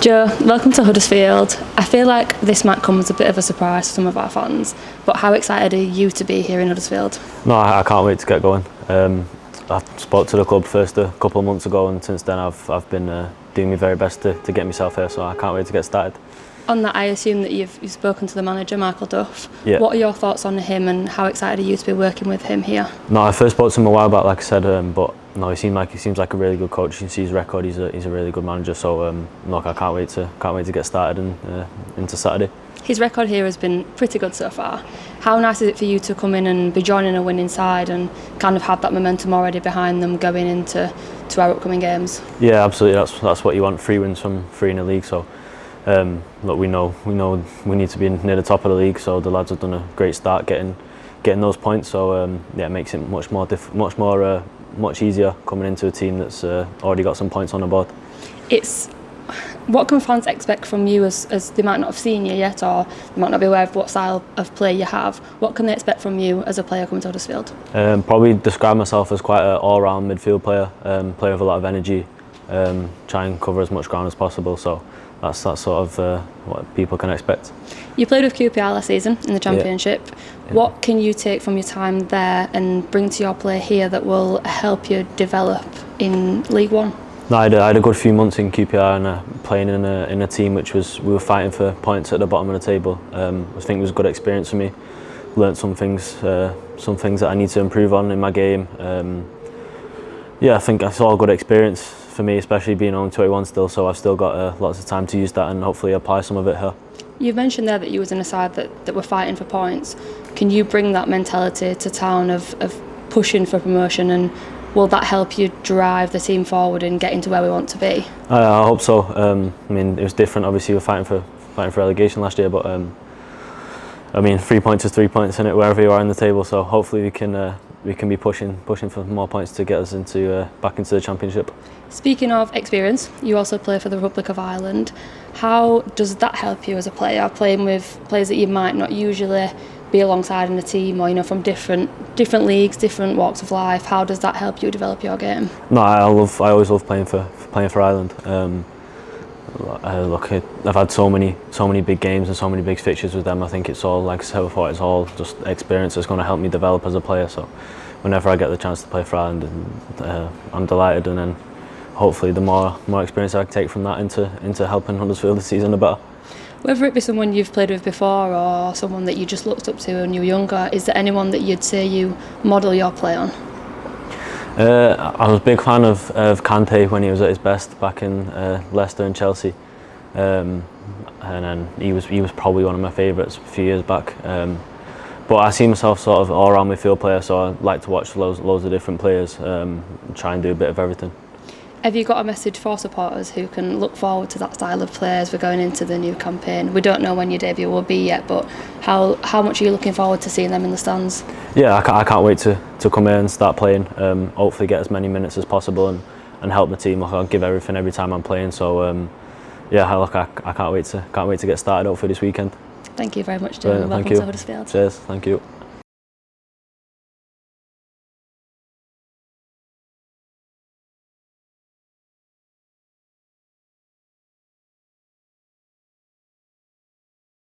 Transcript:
Joe, welcome to Huddersfield. I feel like this might come as a bit of a surprise to some of our fans, but how excited are you to be here in Huddersfield? No, I can't wait to get going. I spoke to the club first a couple of months ago, and since then I've been doing my very best to get myself here, so I can't wait to get started. On that, I assume that you've spoken to the manager, Duff. Yeah. What are your thoughts on him and how excited are you to be working with him here? No, I first spoke to him a while back, like I said, but no, he seems like a really good coach. You can see his record; he's a really good manager. So look, I can't wait to get started and into Saturday. His record here has been pretty good so far. How nice is it for you to come in and be joining a winning side and kind of have that momentum already behind them going into our upcoming games? Yeah, absolutely. That's what you want. 3 wins from 3 in the league. So look, we know we need to be near the top of the league. So the lads have done a great start getting those points. So yeah, it makes it much easier coming into a team that's already got some points on the board. What can fans expect from you as they might not have seen you yet, or they might not be aware of what style of play you have? What can they expect from you as a player coming to Huddersfield? Probably describe myself as quite an all-round midfield player, player with a lot of energy, try and cover as much ground as possible. So that's sort of what people can expect. You played with QPR last season in the Championship. Yeah. What can you take from your time there and bring to your play here that will help you develop in League One? No, I had a good few months in QPR and playing in a team which we were fighting for points at the bottom of the table. I think it was a good experience for me. Learned some things that I need to improve on in my game. Yeah, I think it's all a good experience for me, especially being only 21 still. So I've still got lots of time to use that and hopefully apply some of it here. You've mentioned there that you was in a side that were fighting for points. Can you bring that mentality to town of pushing for promotion, and will that help you drive the team forward and get into where we want to be? I hope so. I mean, it was different. Obviously, we were fighting for relegation last year, but I mean, 3 points is 3 points in it wherever you are in the table. So hopefully we can be pushing for more points to get us back into the Championship. Speaking of experience, you also play for the Republic of Ireland. How does that help you as a player, playing with players that you might not usually be alongside in a team, or from different leagues, different walks of life? How does that help you develop your game? No, I always love playing for Ireland. Look, I've had so many big games and so many big fixtures with them. I think it's all, like I said before, it's all just experience that's going to help me develop as a player. So whenever I get the chance to play for Ireland, I'm delighted, and then hopefully the more experience I can take from that into helping Huddersfield this season the better. Whether it be someone you've played with before or someone that you just looked up to when you were younger, is there anyone that you'd say you model your play on? I was a big fan of Kante when he was at his best back in Leicester and Chelsea, and then he was probably one of my favourites a few years back. But I see myself sort of all-round midfield player, so I like to watch loads of different players, try and do a bit of everything. Have you got a message for supporters who can look forward to that style of play as we're going into the new campaign? We don't know when your debut will be yet, but how much are you looking forward to seeing them in the stands? Yeah, I can't wait to come here and start playing. Hopefully get as many minutes as possible and help the team. I'll give everything every time I'm playing. So yeah, look, I can't wait to get started hopefully this weekend. Thank you very much, Joe. Welcome to Huddersfield. Cheers. Thank you.